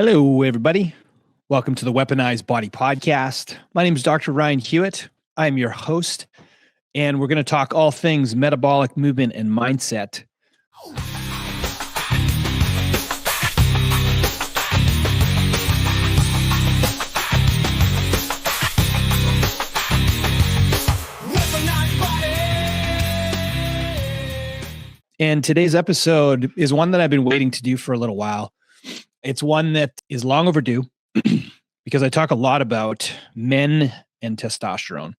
Hello, everybody. Welcome to the Weaponized Body Podcast. My name is Dr. Ryan Hewitt. I'm your host, and we're going to talk all things metabolic movement and mindset. And today's episode is one that I've been waiting to do for a little while. It's one that is long overdue because I talk a lot about men and testosterone.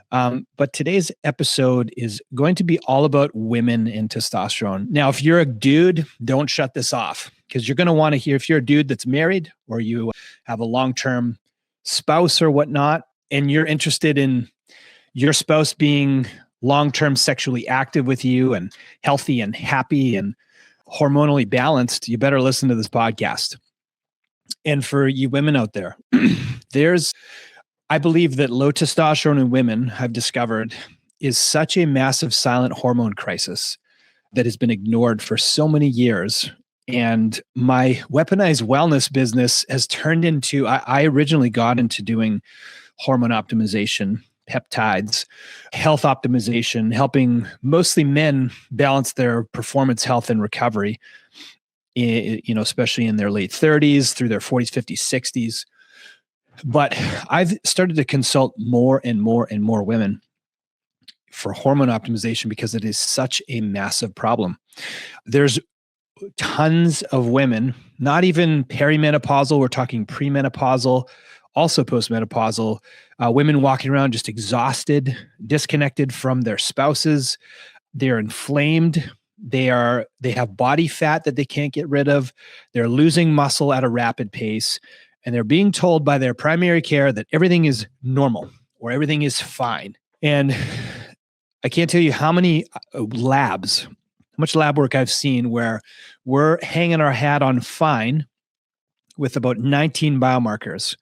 But today's episode is going to be all about women and testosterone. Now, if you're a dude, don't shut this off because you're going to want to hear, if you're a dude that's married or you have a long-term spouse or whatnot, and you're interested in your spouse being long-term sexually active with you and healthy and happy and hormonally balanced, you better listen to this podcast. And for you women out there, I believe that low testosterone in women, I've discovered, is such a massive silent hormone crisis that has been ignored for so many years. And my weaponized wellness business has turned into, I originally got into doing hormone optimization, peptides, health optimization, helping mostly men balance their performance, health, and recovery, especially in their late 30s through their 40s, 50s, 60s. But I've started to consult more and more and more women for hormone optimization because it is such a massive problem. There's tons of women, not even perimenopausal, we're talking premenopausal, also postmenopausal, women walking around just exhausted, disconnected from their spouses. They're inflamed. They have body fat that they can't get rid of. They're losing muscle at a rapid pace. And they're being told by their primary care that everything is normal or everything is fine. And I can't tell you how many much lab work I've seen where we're hanging our hat on fine with about 19 biomarkers.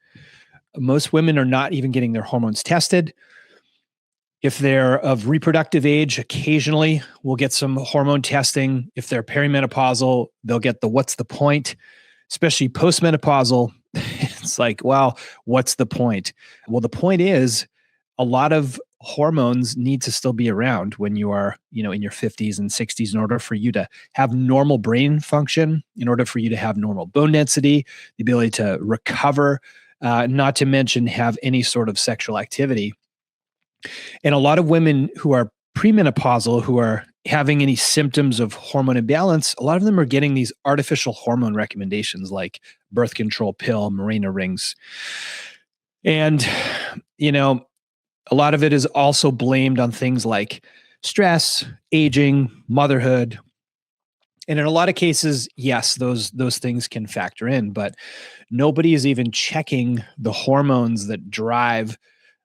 Most women are not even getting their hormones tested. If they're of reproductive age, occasionally we'll get some hormone testing. If they're perimenopausal, they'll get the what's the point, especially postmenopausal. It's like, well, what's the point? Well, the point is a lot of hormones need to still be around when you are, in your 50s and 60s in order for you to have normal brain function, in order for you to have normal bone density, the ability to recover, not to mention have any sort of sexual activity. And a lot of women who are premenopausal, who are having any symptoms of hormone imbalance, a lot of them are getting these artificial hormone recommendations like birth control pill, Mirena rings. And, a lot of it is also blamed on things like stress, aging, motherhood. And in a lot of cases, yes, those things can factor in, but nobody is even checking the hormones that drive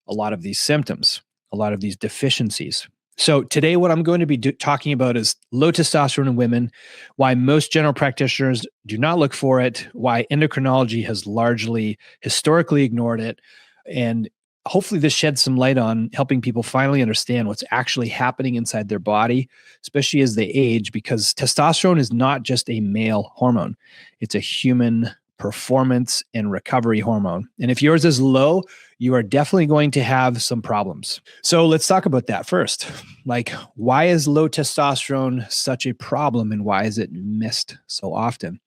a lot of these symptoms, a lot of these deficiencies. So today, what I'm going to be talking about is low testosterone in women, why most general practitioners do not look for it, why endocrinology has largely historically ignored it, and hopefully this sheds some light on helping people finally understand what's actually happening inside their body, especially as they age, because testosterone is not just a male hormone. It's a human performance and recovery hormone. And if yours is low, you are definitely going to have some problems. So let's talk about that first. Like, why is low testosterone such a problem and why is it missed so often?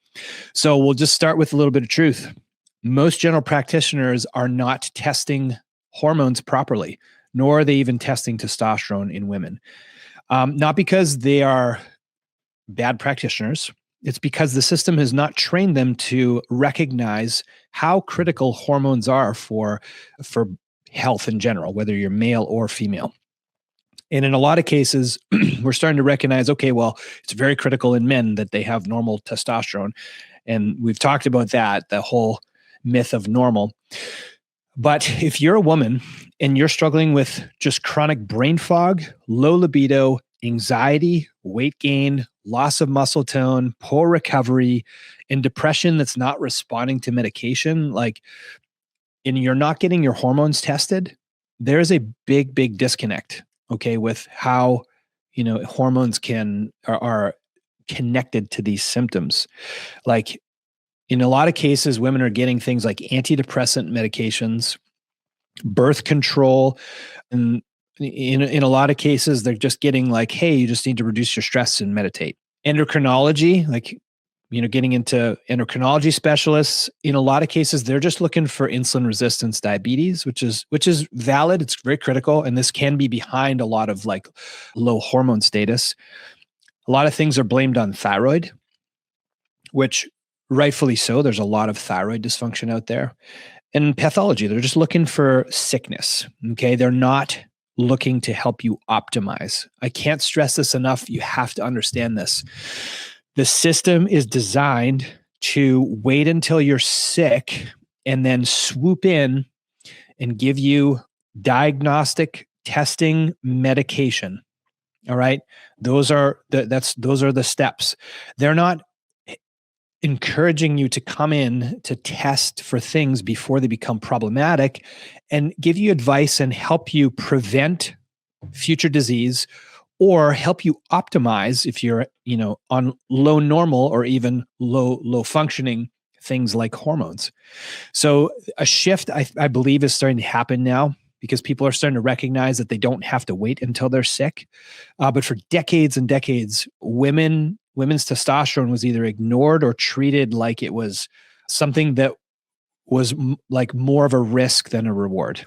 So we'll just start with a little bit of truth. Most general practitioners are not testing hormones properly, nor are they even testing testosterone in women. Not because they are bad practitioners. It's because the system has not trained them to recognize how critical hormones are for health in general, whether you're male or female. And in a lot of cases, we're starting to recognize, okay, well, it's very critical in men that they have normal testosterone. And we've talked about that, the whole myth of normal. But if you're a woman and you're struggling with just chronic brain fog, low libido, anxiety, weight gain, loss of muscle tone, poor recovery, and depression that's not responding to medication, and you're not getting your hormones tested, there's a big, big disconnect, okay, with how, hormones are connected to these symptoms. Like, In a lot of cases, women are getting things like antidepressant medications, birth control, and in a lot of cases, they're just getting like, hey, you just need to reduce your stress and meditate. Endocrinology, like, getting into endocrinology specialists, in a lot of cases, they're just looking for insulin resistance diabetes, which is valid. It's very critical. And this can be behind a lot of like low hormone status. A lot of things are blamed on thyroid, which rightfully so. There's a lot of thyroid dysfunction out there. And pathology, they're just looking for sickness. Okay. They're not looking to help you optimize. I can't stress this enough. You have to understand this. The system is designed to wait until you're sick and then swoop in and give you diagnostic testing medication. All right. Those are the steps. They're not encouraging you to come in to test for things before they become problematic and give you advice and help you prevent future disease or help you optimize if you're, on low normal or even low functioning things like hormones. So a shift I believe is starting to happen now because people are starting to recognize that they don't have to wait until they're sick. But for decades and decades, women's testosterone was either ignored or treated like it was something that was like more of a risk than a reward.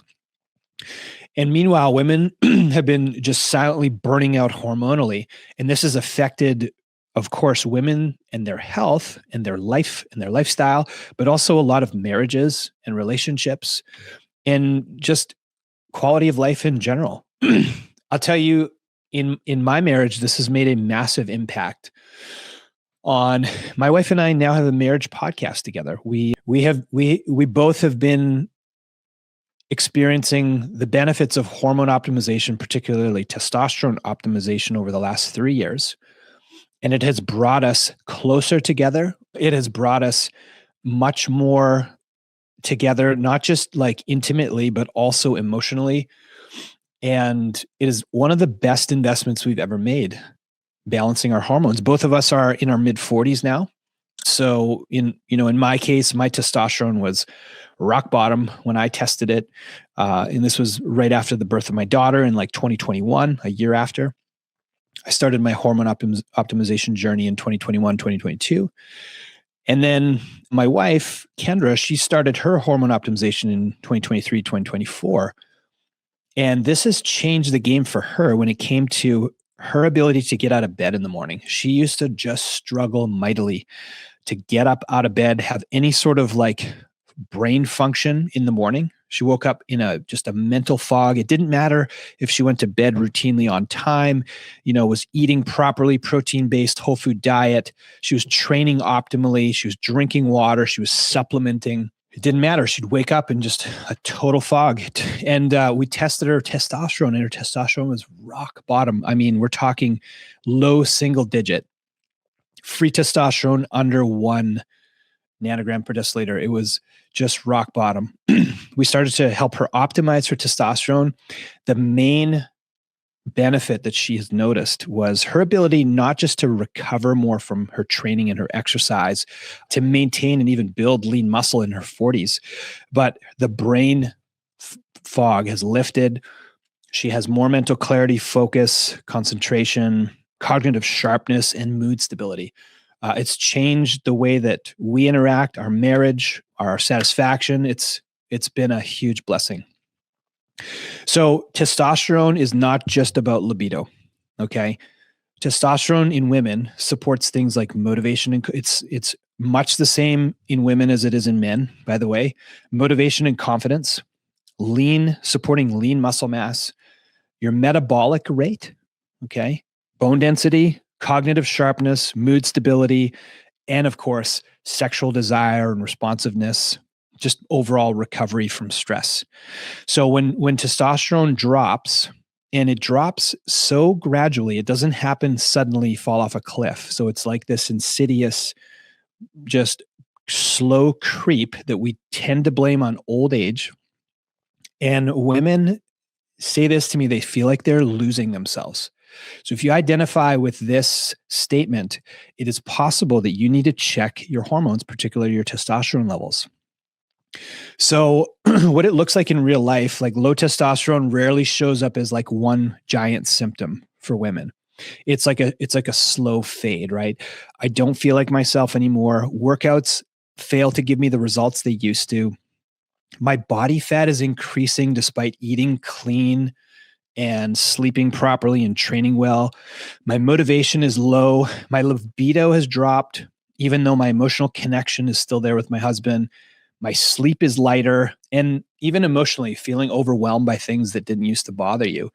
And meanwhile, women have been just silently burning out hormonally. And this has affected, of course, women and their health and their life and their lifestyle, but also a lot of marriages and relationships and just quality of life in general. I'll tell you, in my marriage, this has made a massive impact on my wife and I. Now have a marriage podcast together. We both have been experiencing the benefits of hormone optimization, particularly testosterone optimization, over the last 3 years. And it has brought us closer together. It has brought us much more together, not just like intimately, but also emotionally. And it is one of the best investments we've ever made, balancing our hormones. Both of us are in our mid 40s now. So in my case, my testosterone was rock bottom when I tested it. And this was right after the birth of my daughter in like 2021, a year after. I started my hormone optimization journey in 2021, 2022. And then my wife, Kendra, she started her hormone optimization in 2023, 2024. And this has changed the game for her when it came to her ability to get out of bed in the morning. She used to just struggle mightily to get up out of bed, have any sort of like brain function in the morning. She woke up in just a mental fog. It didn't matter if she went to bed routinely on time, was eating properly, protein-based whole food diet. She was training optimally. She was drinking water. She was supplementing. It didn't matter. She'd wake up in just a total fog. And we tested her testosterone, and her testosterone was rock bottom. I mean, we're talking low single digit. Free testosterone under 1 nanogram per deciliter. It was just rock bottom. We started to help her optimize her testosterone. The main benefit that she has noticed was her ability not just to recover more from her training and her exercise, to maintain and even build lean muscle in her 40s, but the brain fog has lifted. She has more mental clarity, focus, concentration, cognitive sharpness, and mood stability. It's changed the way that we interact, our marriage, our satisfaction. It's been a huge blessing. So testosterone is not just about libido, okay? Testosterone in women supports things like motivation, and it's much the same in women as it is in men, by the way. Motivation and confidence, supporting lean muscle mass, your metabolic rate, okay? Bone density, cognitive sharpness, mood stability, and of course, sexual desire and responsiveness, just overall recovery from stress. So when testosterone drops, and it drops so gradually, it doesn't happen suddenly, fall off a cliff. So it's like this insidious, just slow creep that we tend to blame on old age. And women say this to me, they feel like they're losing themselves. So if you identify with this statement, it is possible that you need to check your hormones, particularly your testosterone levels. So what it looks like in real life, like low testosterone rarely shows up as like one giant symptom for women. It's like a slow fade, right? I don't feel like myself anymore. Workouts fail to give me the results they used to. My body fat is increasing despite eating clean and sleeping properly and training well. My motivation is low. My libido has dropped, even though my emotional connection is still there with my husband. My sleep is lighter, and even emotionally feeling overwhelmed by things that didn't used to bother you.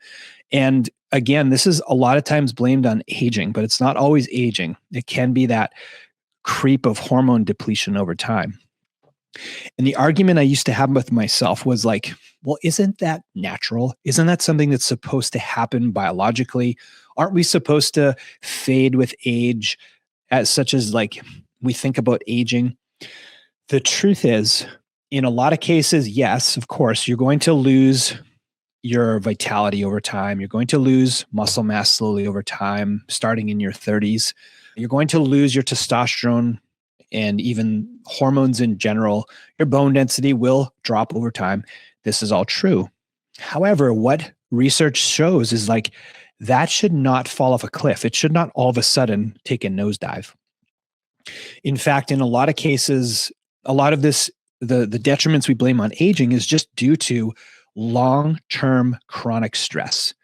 And again, this is a lot of times blamed on aging, but it's not always aging. It can be that creep of hormone depletion over time. And the argument I used to have with myself was like, well, isn't that natural? Isn't that something that's supposed to happen biologically? Aren't we supposed to fade with age, as such as like we think about aging? The truth is, in a lot of cases, yes, of course, you're going to lose your vitality over time. You're going to lose muscle mass slowly over time, starting in your 30s. You're going to lose your testosterone and even hormones in general. Your bone density will drop over time. This is all true. However, what research shows is like that should not fall off a cliff. It should not all of a sudden take a nosedive. In fact, in a lot of cases, a lot of this, the detriments we blame on aging is just due to long-term chronic stress.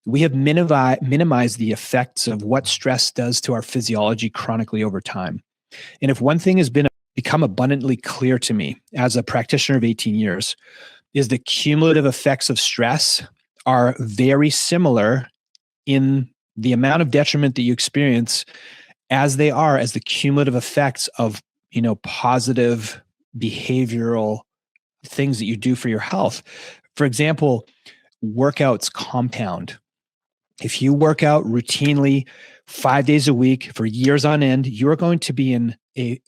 We have minimized the effects of what stress does to our physiology chronically over time. And if one thing has become abundantly clear to me as a practitioner of 18 years, is the cumulative effects of stress are very similar in the amount of detriment that you experience as they are as the cumulative effects of, positive behavioral things that you do for your health. For example, workouts compound. If you work out routinely 5 days a week for years on end, you're going to be in a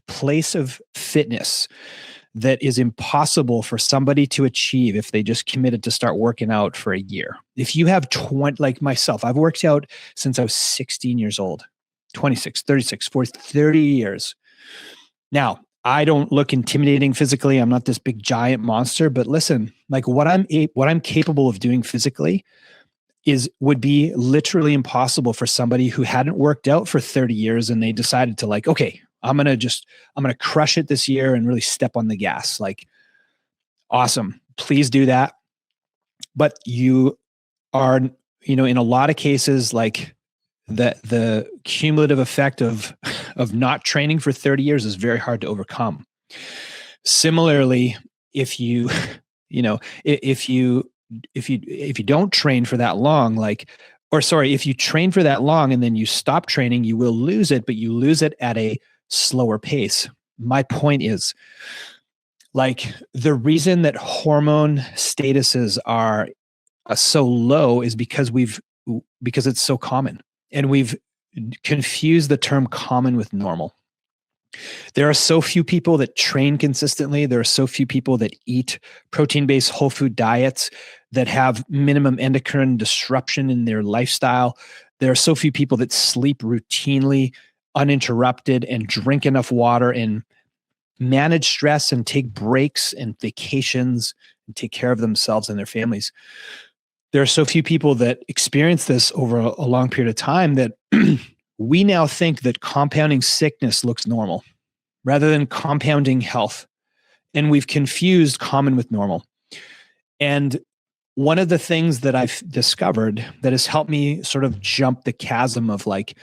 place of fitness that is impossible for somebody to achieve if they just committed to start working out for a year. If you have 20, like myself, I've worked out since I was 16 years old, 26, 36, 40, 30 years. Now, I don't look intimidating physically. I'm not this big giant monster, but listen, like what I'm capable of doing physically would be literally impossible for somebody who hadn't worked out for 30 years and they decided to like, okay, I'm going to crush it this year and really step on the gas. Like, awesome. Please do that. But you are, in a lot of cases, like the cumulative effect of not training for 30 years is very hard to overcome. Similarly, if you don't train for that long, if you train for that long and then you stop training, you will lose it, but you lose it at a slower pace. My point is, like, the reason that hormone statuses are so low is because it's so common, and we've confused the term common with normal. There are so few people that train consistently. There are so few people that eat protein-based whole food diets that have minimum endocrine disruption in their lifestyle. There are so few people that sleep routinely, uninterrupted, and drink enough water and manage stress and take breaks and vacations and take care of themselves and their families. There are so few people that experience this over a long period of time that we now think that compounding sickness looks normal rather than compounding health. And we've confused common with normal. And one of the things that I've discovered that has helped me sort of jump the chasm of like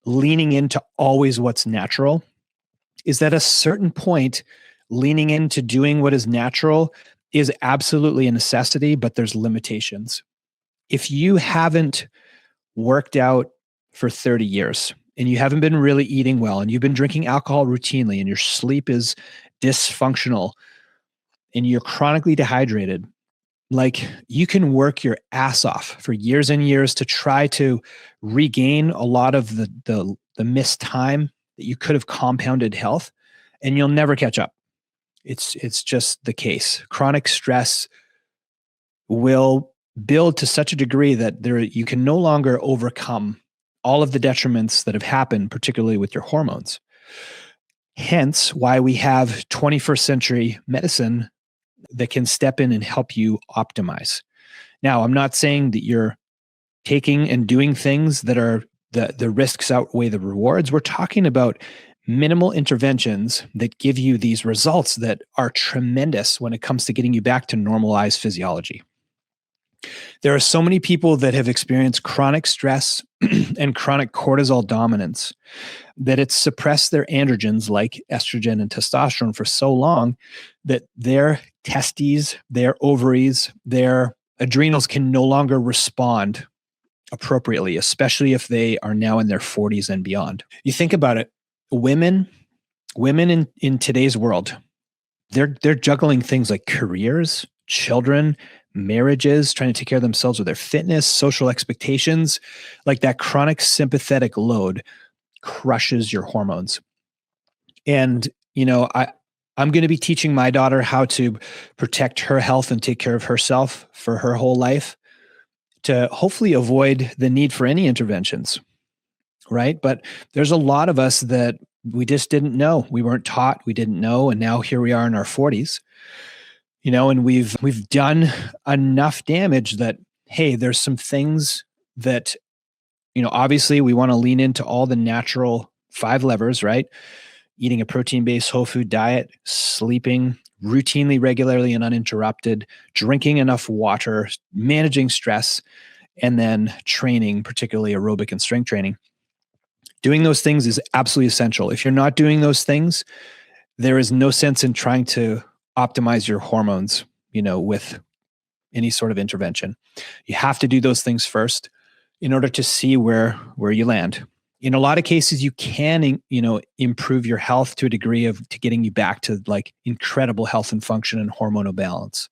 leaning into always what's natural is that at a certain point, leaning into doing what is natural is absolutely a necessity, but there's limitations. If you haven't worked out for 30 years and you haven't been really eating well and you've been drinking alcohol routinely and your sleep is dysfunctional and you're chronically dehydrated, like, you can work your ass off for years and years to try to regain a lot of the missed time that you could have compounded health, and you'll never catch up. It's just the case. Chronic stress will build to such a degree that you can no longer overcome all of the detriments that have happened, particularly with your hormones. Hence why we have 21st century medicine that can step in and help you optimize. Now, I'm not saying that you're taking and doing things that are the risks outweigh the rewards. We're talking about minimal interventions that give you these results that are tremendous when it comes to getting you back to normalized physiology. There are so many people that have experienced chronic stress and chronic cortisol dominance that it's suppressed their androgens like estrogen and testosterone for so long that their testes, their ovaries, their adrenals can no longer respond appropriately, especially if they are now in their 40s and beyond. You think about it, women in today's world, they're juggling things like careers, children, marriages, trying to take care of themselves with their fitness, social expectations. Like that chronic sympathetic load crushes your hormones. And, I'm going to be teaching my daughter how to protect her health and take care of herself for her whole life to hopefully avoid the need for any interventions, right? But there's a lot of us that we just didn't know. We weren't taught, we didn't know, and now here we are in our 40s. And we've done enough damage that, hey, there's some things that, obviously we want to lean into all the natural 5 levers, right? Eating a protein-based whole food diet, sleeping routinely, regularly, and uninterrupted, drinking enough water, managing stress, and then training, particularly aerobic and strength training. Doing those things is absolutely essential. If you're not doing those things, there is no sense in trying to optimize your hormones, with any sort of intervention. You have to do those things first in order to see where you land. In a lot of cases, you can, improve your health to a degree to getting you back to like incredible health and function and hormonal balance.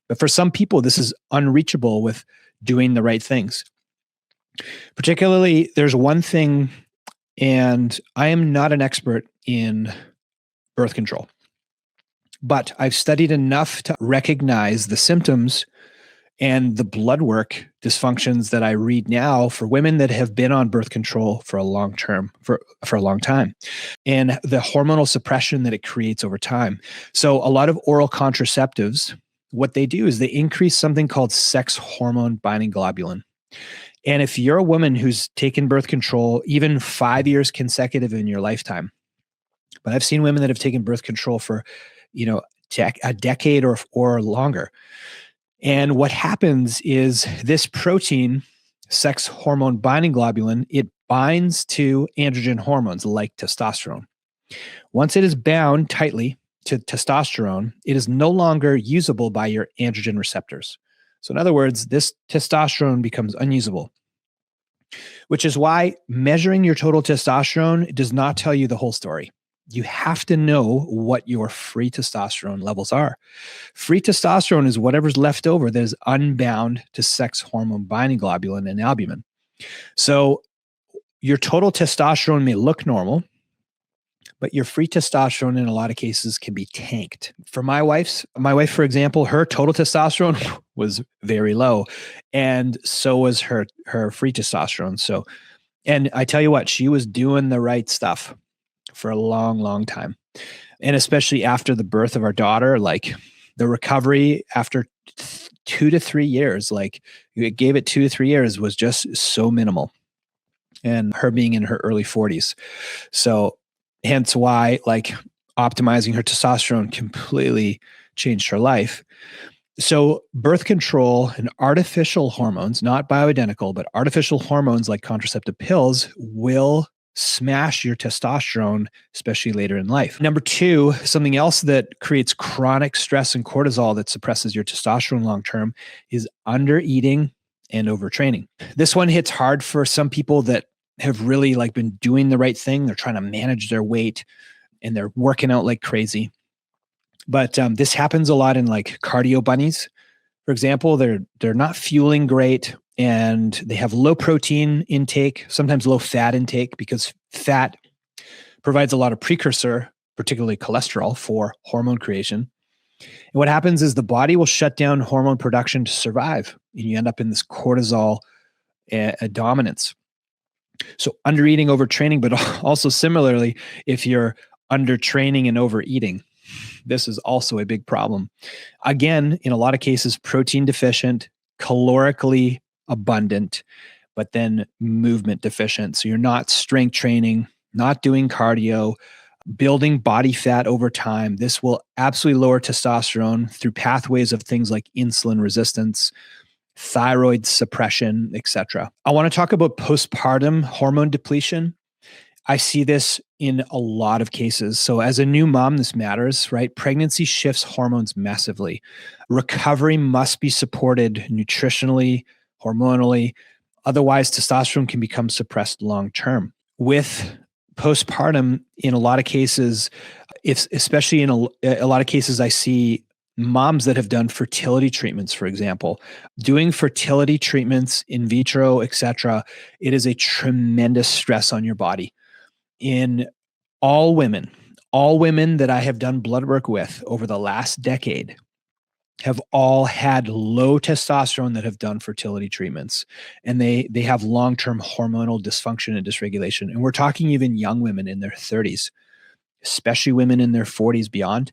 But for some people, this is unreachable with doing the right things. Particularly, there's one thing, and I am not an expert in birth control, but I've studied enough to recognize the symptoms and the blood work dysfunctions that I read now for women that have been on birth control for a long time, and the hormonal suppression that it creates over time. So a lot of oral contraceptives, what they do is they increase something called sex hormone binding globulin. And if you're a woman who's taken birth control even 5 years consecutive in your lifetime, but I've seen women that have taken birth control for, a decade or longer. And what happens is this protein, sex hormone binding globulin, it binds to androgen hormones like testosterone. Once it is bound tightly to testosterone, it is no longer usable by your androgen receptors. So in other words, this testosterone becomes unusable, which is why measuring your total testosterone does not tell you the whole story. You have to know what your free testosterone levels are. Free testosterone is whatever's left over that is unbound to sex hormone binding globulin and albumin. So your total testosterone may look normal, but your free testosterone in a lot of cases can be tanked. For my wife, for example, her total testosterone was very low, and so was her free testosterone. So, and I tell you what, she was doing the right stuff for a long, long time. And especially after the birth of our daughter, like the recovery after 2 to 3 years, like it gave it 2 to 3 years was just so minimal. And her being in her early 40s. So hence why like optimizing her testosterone completely changed her life. So birth control and artificial hormones, not bioidentical, but artificial hormones like contraceptive pills will smash your testosterone, especially later in life. Number 2, something else that creates chronic stress and cortisol that suppresses your testosterone long-term is under-eating and overtraining. This one hits hard for some people that have really like been doing the right thing. They're trying to manage their weight and they're working out like crazy. But this happens a lot in like cardio bunnies. For example, they're not fueling great and they have low protein intake, sometimes low fat intake, because fat provides a lot of precursor, particularly cholesterol, for hormone creation. And what happens is the body will shut down hormone production to survive. and you end up in this cortisol dominance. So undereating, overtraining, but also similarly, if you're undertraining and overeating, this is also a big problem. Again, in a lot of cases, protein deficient, calorically abundant, but then movement deficient. So you're not strength training, not doing cardio, building body fat over time. This will absolutely lower testosterone through pathways of things like insulin resistance, thyroid suppression, etc. I want to talk about postpartum hormone depletion. I see this in a lot of cases. So as a new mom, this matters, right? Pregnancy shifts hormones massively. Recovery must be supported nutritionally, hormonally. Otherwise, testosterone can become suppressed long-term. With postpartum, in a lot of cases, especially in a lot of cases, I see moms that have done fertility treatments, for example, doing fertility treatments in vitro, etc. It is a tremendous stress on your body. In all women that I have done blood work with over the last decade have all had low testosterone that have done fertility treatments, and they have long-term hormonal dysfunction and dysregulation. And we're talking even young women in their 30s, especially women in their 40s beyond.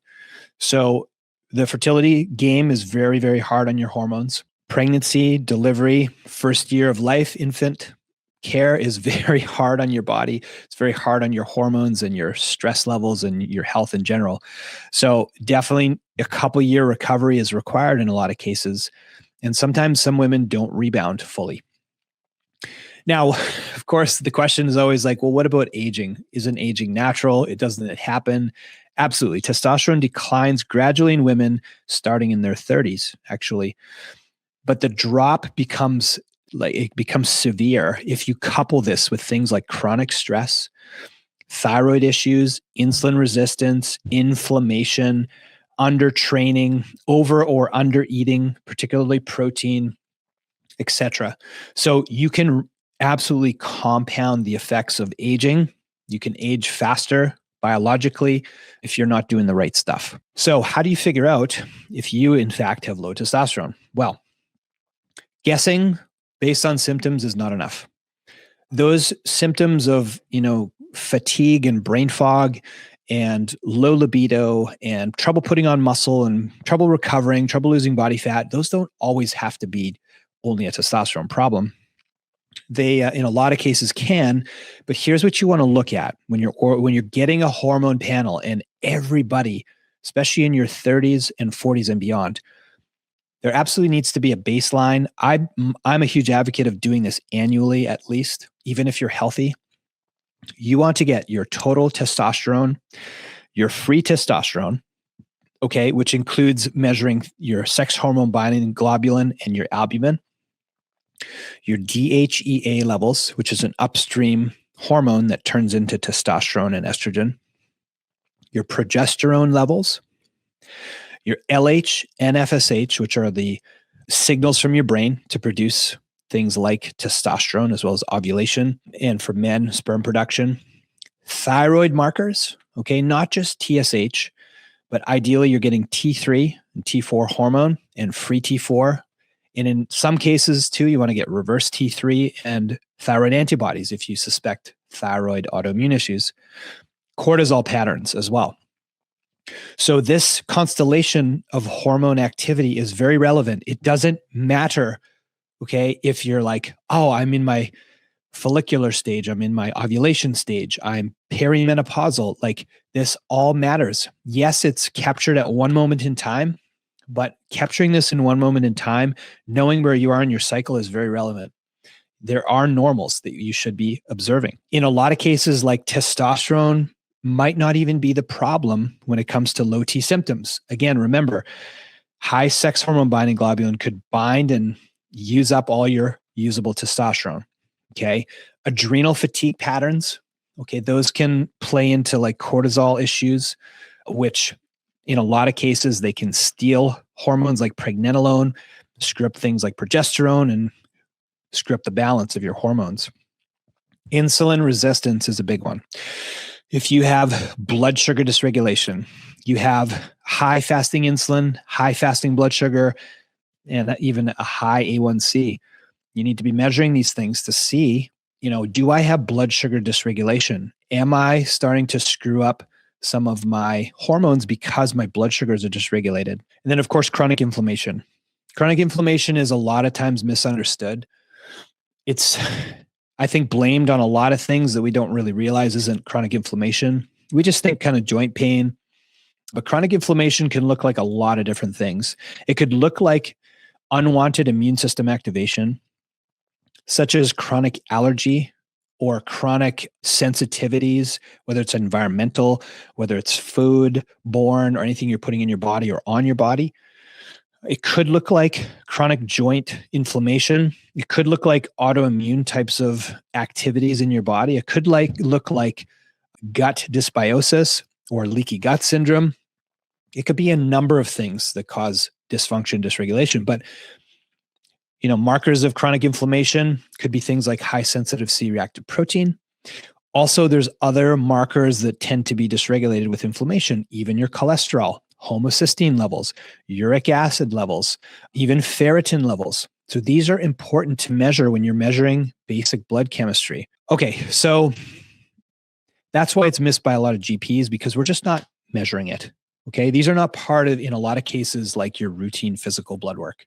So the fertility game is very, very hard on your hormones. Pregnancy, delivery, first year of life, infant care is very hard on your body. It's very hard on your hormones and your stress levels and your health in general. So definitely a couple year recovery is required in a lot of cases. And sometimes some women don't rebound fully. Now, of course, the question is always like, well, what about aging? Isn't aging natural? Doesn't it happen? Absolutely. Testosterone declines gradually in women starting in their 30s, actually. But the drop becomes severe if you couple this with things like chronic stress, thyroid issues, insulin resistance, inflammation, undertraining, over or under eating, particularly protein, etc. So you can absolutely compound the effects of aging. You can age faster biologically if you're not doing the right stuff. So how do you figure out if you in fact have low testosterone? Well, guessing based on symptoms is not enough. Those symptoms of, fatigue and brain fog and low libido and trouble putting on muscle and trouble recovering, trouble losing body fat, those don't always have to be only a testosterone problem. They, in a lot of cases, can. But here's what you want to look at when you're getting a hormone panel, and everybody, especially in your 30s and 40s and beyond, there absolutely needs to be a baseline. I'm a huge advocate of doing this annually, at least, even if you're healthy. You want to get your total testosterone, your free testosterone, okay, which includes measuring your sex hormone binding globulin and your albumin, your DHEA levels, which is an upstream hormone that turns into testosterone and estrogen, your progesterone levels, your LH and FSH, which are the signals from your brain to produce things like testosterone, as well as ovulation, and for men, sperm production, thyroid markers, okay, not just TSH, but ideally you're getting T3 and T4 hormone and free T4. And in some cases too, you want to get reverse T3 and thyroid antibodies if you suspect thyroid autoimmune issues, cortisol patterns as well. So this constellation of hormone activity is very relevant. It doesn't matter, okay, if you're like, oh, I'm in my follicular stage, I'm in my ovulation stage, I'm perimenopausal. Like, this all matters. Yes, it's captured at one moment in time, but capturing this in one moment in time, knowing where you are in your cycle is very relevant. There are normals that you should be observing. In a lot of cases, like testosterone might not even be the problem when it comes to low T symptoms. Again, remember, high sex hormone binding globulin could bind and use up all your usable testosterone. Okay. Adrenal fatigue patterns. Okay. Those can play into like cortisol issues, which in a lot of cases, they can steal hormones like pregnenolone, screw up things like progesterone, and screw up the balance of your hormones. Insulin resistance is a big one. If you have blood sugar dysregulation, you have high fasting insulin, high fasting blood sugar, and even a high A1C. You need to be measuring these things to see, do I have blood sugar dysregulation? Am I starting to screw up some of my hormones because my blood sugars are dysregulated? And then, of course, chronic inflammation. Chronic inflammation is a lot of times misunderstood. It's, I think, blamed on a lot of things that we don't really realize isn't chronic inflammation. We just think kind of joint pain, but chronic inflammation can look like a lot of different things. It could look like unwanted immune system activation, such as chronic allergy or chronic sensitivities, whether it's environmental, whether it's food, borne, or anything you're putting in your body or on your body. It could look like chronic joint inflammation. It could look like autoimmune types of activities in your body. It could look like gut dysbiosis or leaky gut syndrome. It could be a number of things that cause dysfunction, dysregulation. But markers of chronic inflammation could be things like high sensitive C-reactive protein. Also, there's other markers that tend to be dysregulated with inflammation, even your cholesterol, homocysteine levels, uric acid levels, even ferritin levels. So these are important to measure when you're measuring basic blood chemistry. Okay, so that's why it's missed by a lot of GPs, because we're just not measuring it. Okay, these are not part of, in a lot of cases, like your routine physical blood work.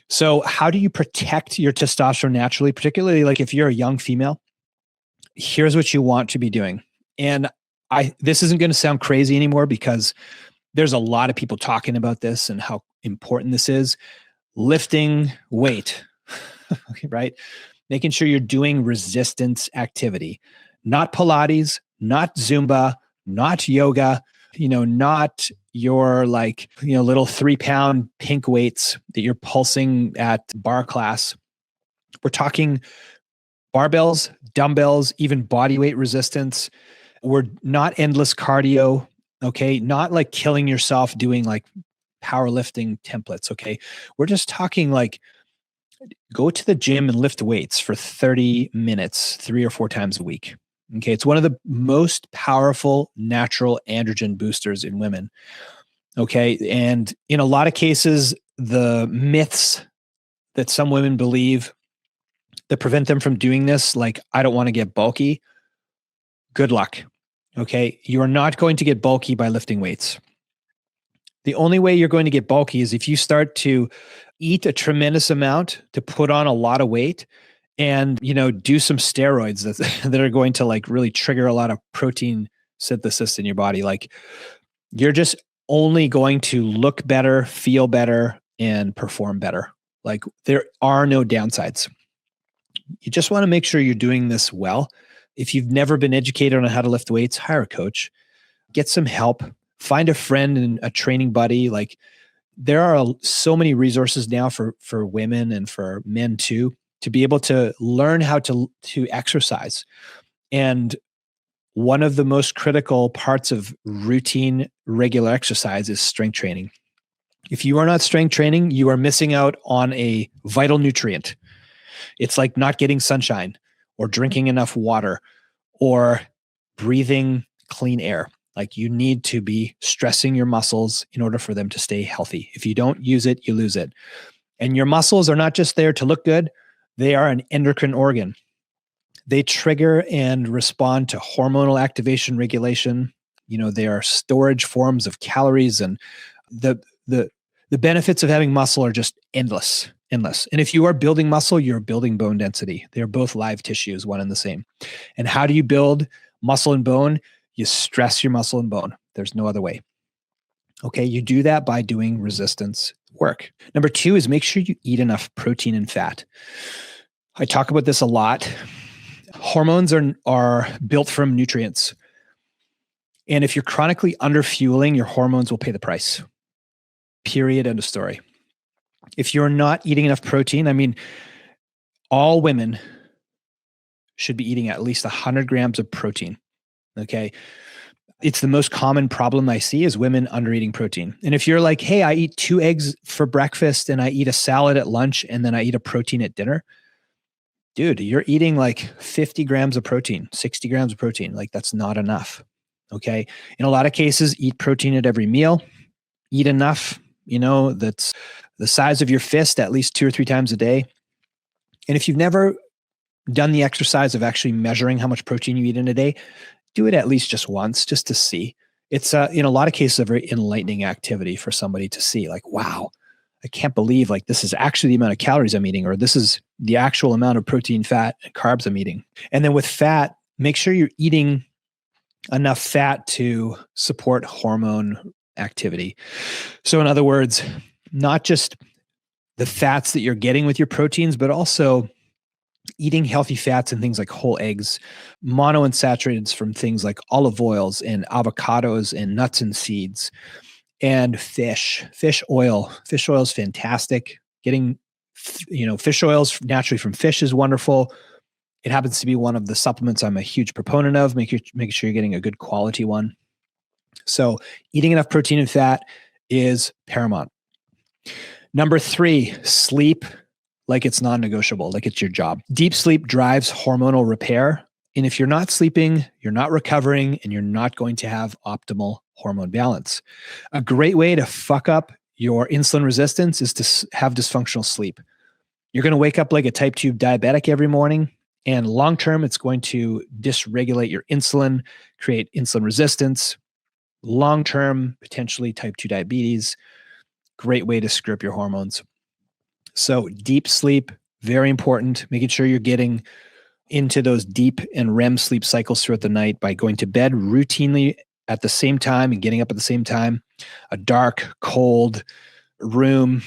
So how do you protect your testosterone naturally, particularly like if you're a young female? Here's what you want to be doing. And this isn't going to sound crazy anymore because there's a lot of people talking about this and how important this is. Lifting weight, right? Making sure you're doing resistance activity, not Pilates, not Zumba, not yoga, not your little 3-pound pink weights that you're pulsing at bar class. We're talking barbells, dumbbells, even body weight resistance. We're not endless cardio. Okay. Not like killing yourself doing like powerlifting templates. Okay. We're just talking like go to the gym and lift weights for 30 minutes, 3 or 4 times a week. Okay. It's one of the most powerful natural androgen boosters in women. Okay. And in a lot of cases, the myths that some women believe that prevent them from doing this, like, I don't want to get bulky. Good luck. Okay. You are not going to get bulky by lifting weights. The only way you're going to get bulky is if you start to eat a tremendous amount to put on a lot of weight and, do some steroids that are going to like really trigger a lot of protein synthesis in your body. Like, you're just only going to look better, feel better, and perform better. Like, there are no downsides. You just want to make sure you're doing this well. If you've never been educated on how to lift weights, hire a coach, get some help, find a friend and a training buddy. Like, there are so many resources now for women and for men too, to be able to learn how to exercise. And one of the most critical parts of routine, regular exercise is strength training. If you are not strength training, you are missing out on a vital nutrient. It's like not getting sunshine or drinking enough water or breathing clean air. Like, you need to be stressing your muscles in order for them to stay healthy. If you don't use it, you lose it. And your muscles are not just there to look good. They are an endocrine organ. They trigger and respond to hormonal activation regulation. They are storage forms of calories, and the benefits of having muscle are just endless. And if you are building muscle, you're building bone density. They're both live tissues, one and the same. And how do you build muscle and bone? You stress your muscle and bone. There's no other way. Okay, you do that by doing resistance work. Number 2 is make sure you eat enough protein and fat. I talk about this a lot. Hormones are built from nutrients. And if you're chronically underfueling, your hormones will pay the price. Period. End of story. If you're not eating enough protein, all women should be eating at least 100 grams of protein. Okay. It's the most common problem I see is women undereating protein. And if you're like, hey, I eat 2 eggs for breakfast and I eat a salad at lunch and then I eat a protein at dinner, dude, you're eating like 50 grams of protein, 60 grams of protein. Like, that's not enough. Okay. In a lot of cases, eat protein at every meal, eat enough, that's the size of your fist at least 2 or 3 times a day. And if you've never done the exercise of actually measuring how much protein you eat in a day, do it at least just once, just to see. It's in a lot of cases a very enlightening activity for somebody to see, like, wow, I can't believe like this is actually the amount of calories I'm eating, or this is the actual amount of protein, fat, and carbs I'm eating. And then with fat, make sure you're eating enough fat to support hormone activity. So in other words, not just the fats that you're getting with your proteins, but also eating healthy fats and things like whole eggs, monounsaturated from things like olive oils and avocados and nuts and seeds, and fish oil. Fish oil is fantastic. Getting, fish oils naturally from fish is wonderful. It happens to be one of the supplements I'm a huge proponent of. Make sure you're getting a good quality one. So eating enough protein and fat is paramount. Number 3, sleep like it's non-negotiable, like it's your job. Deep sleep drives hormonal repair. And if you're not sleeping, you're not recovering, and you're not going to have optimal hormone balance. A great way to fuck up your insulin resistance is to have dysfunctional sleep. You're going to wake up like a type 2 diabetic every morning, and long-term, it's going to dysregulate your insulin, create insulin resistance. Long-term, potentially type 2 diabetes. Great way to screw up your hormones. So deep sleep, very important. Making sure you're getting into those deep and REM sleep cycles throughout the night by going to bed routinely at the same time and getting up at the same time. A dark, cold room,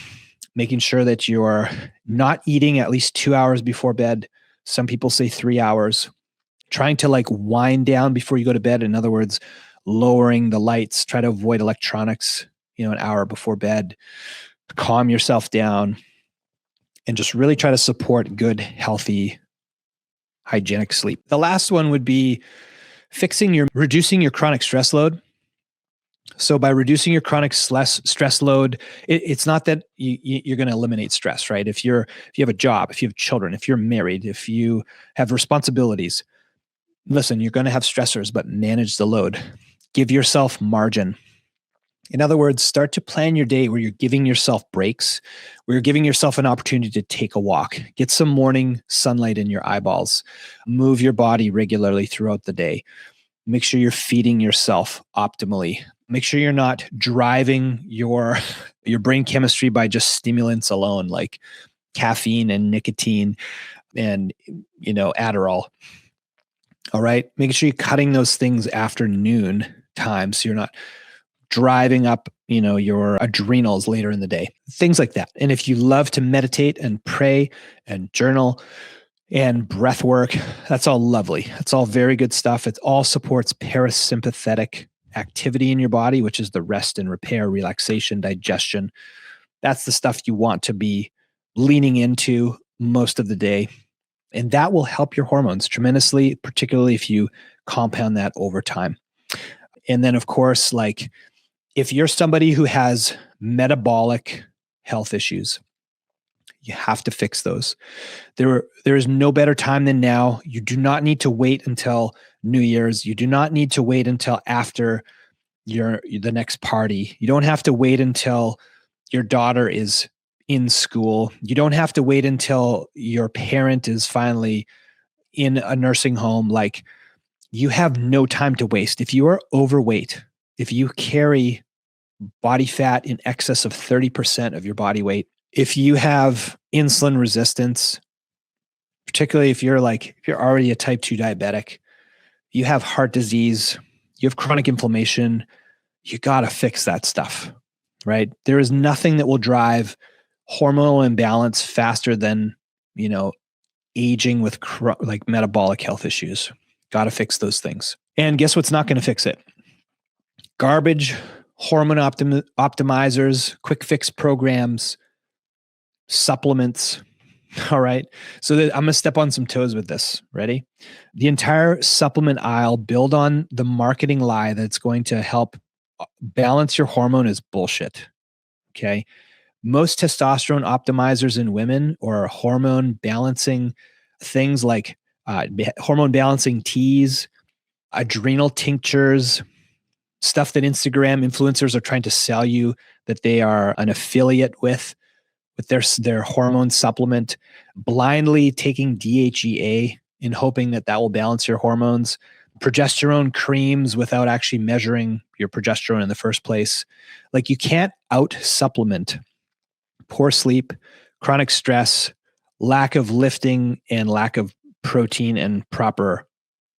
making sure that you're not eating at least 2 hours before bed. Some people say 3 hours. Trying to like wind down before you go to bed. In other words, lowering the lights. Try to avoid electronics, an hour before bed. Calm yourself down and just really try to support good, healthy, hygienic sleep. The last one would be reducing your chronic stress load. So by reducing your chronic stress load, it's not that you're going to eliminate stress, right? If you have a job, if you have children, if you're married, if you have responsibilities, listen, you're going to have stressors, but manage the load. Give yourself margin. In other words, start to plan your day where you're giving yourself breaks, where you're giving yourself an opportunity to take a walk, get some morning sunlight in your eyeballs, move your body regularly throughout the day. Make sure you're feeding yourself optimally. Make sure you're not driving your brain chemistry by just stimulants alone, like caffeine and nicotine and, Adderall. All right. Making sure you're cutting those things after noon time so you're not driving up, your adrenals later in the day, things like that. And if you love to meditate and pray and journal and breath work, that's all lovely. It's all very good stuff. It all supports parasympathetic activity in your body, which is the rest and repair, relaxation, digestion. That's the stuff you want to be leaning into most of the day. And that will help your hormones tremendously, particularly if you compound that over time. And then, of course, like if you're somebody who has metabolic health issues, you have to fix those. There is no better time than now. You do not need to wait until New Year's. You do not need to wait until after the next party. You don't have to wait until your daughter is in school. You don't have to wait until your parent is finally in a nursing home. Like, you have no time to waste. If you are overweight, if you carry body fat in excess of 30% of your body weight, if you have insulin resistance, particularly if you're already a type 2 diabetic, you have heart disease, you have chronic inflammation, you got to fix that stuff, right? There is nothing that will drive hormonal imbalance faster than, aging with metabolic health issues. Got to fix those things. And guess what's not going to fix it? Garbage, hormone optimizers, quick fix programs, supplements. All right. So I'm going to step on some toes with this. Ready? The entire supplement aisle built on the marketing lie that's going to help balance your hormone is bullshit. Okay. Most testosterone optimizers in women or hormone balancing things like hormone balancing teas, adrenal tinctures, stuff that Instagram influencers are trying to sell you that they are an affiliate with their hormone supplement, blindly taking DHEA in hoping that will balance your hormones, progesterone creams without actually measuring your progesterone in the first place. Like, you can't out supplement poor sleep, chronic stress, lack of lifting, and lack of protein and proper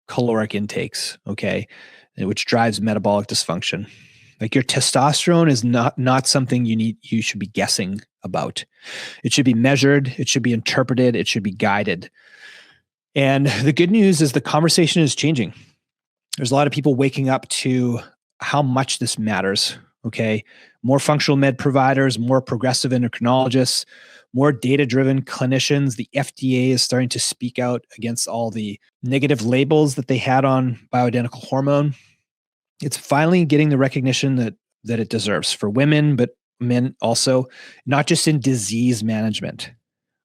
caloric intakes, okay, which drives metabolic dysfunction. Like, your testosterone is not something you should be guessing about. It should be measured, it should be interpreted, it should be guided. And the good news is the conversation is changing. There's a lot of people waking up to how much this matters, okay? More functional med providers, more progressive endocrinologists, more data-driven clinicians. The FDA is starting to speak out against all the negative labels that they had on bioidentical hormone. It's finally getting the recognition that it deserves for women, but men also, not just in disease management.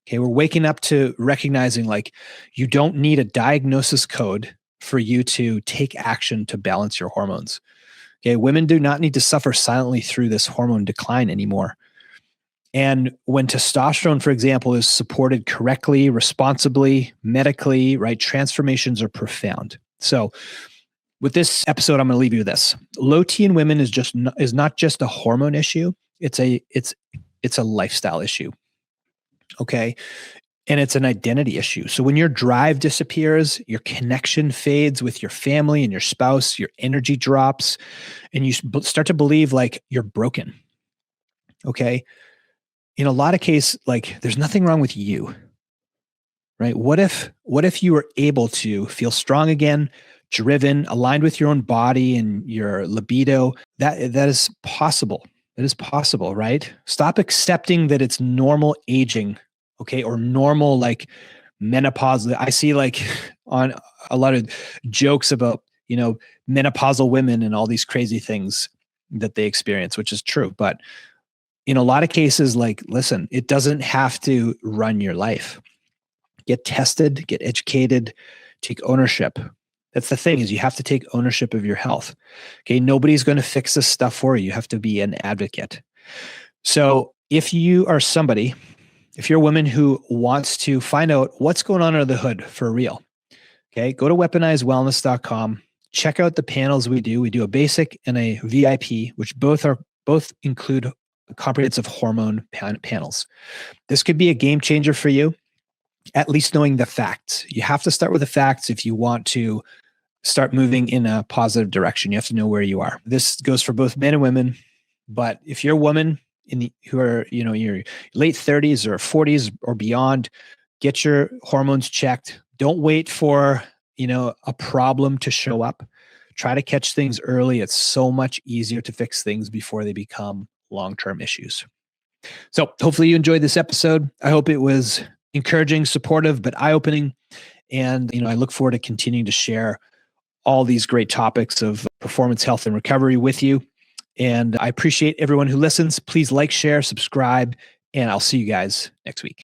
Okay, we're waking up to recognizing, like, you don't need a diagnosis code for you to take action to balance your hormones. Okay, women do not need to suffer silently through this hormone decline anymore. And when testosterone, for example, is supported correctly, responsibly, medically, right, transformations are profound. So with this episode, I'm going to leave you with this. Low T in women is not just a hormone issue. It's a lifestyle issue. Okay. And it's an identity issue. So when your drive disappears, your connection fades with your family and your spouse, your energy drops, and you start to believe like you're broken. Okay. In a lot of cases, like, there's nothing wrong with you, right? What if you were able to feel strong again, driven, aligned with your own body and your libido? That is possible. It is possible, right? Stop accepting that it's normal aging, okay, or normal, like, menopause. I see, like, on a lot of jokes about, menopausal women and all these crazy things that they experience, which is true. But in a lot of cases, like, listen, it doesn't have to run your life. Get tested, get educated, take ownership. That's the thing, is you have to take ownership of your health. Okay. Nobody's going to fix this stuff for you. You have to be an advocate. So if you are somebody, if you're a woman who wants to find out what's going on under the hood for real, okay, go to weaponizedwellness.com. Check out the panels we do. We do a basic and a VIP, which both include comprehensive hormone panels. This could be a game changer for you, at least knowing the facts. You have to start with the facts if you want to start moving in a positive direction. You have to know where you are. This goes for both men and women. But if you're a woman who are, your late 30s or 40s or beyond, get your hormones checked. Don't wait for, a problem to show up. Try to catch things early. It's so much easier to fix things before they become long-term issues. So hopefully you enjoyed this episode. I hope it was encouraging, supportive, but eye-opening. And, I look forward to continuing to share all these great topics of performance, health, and recovery with you. And I appreciate everyone who listens. Please like, share, subscribe, and I'll see you guys next week.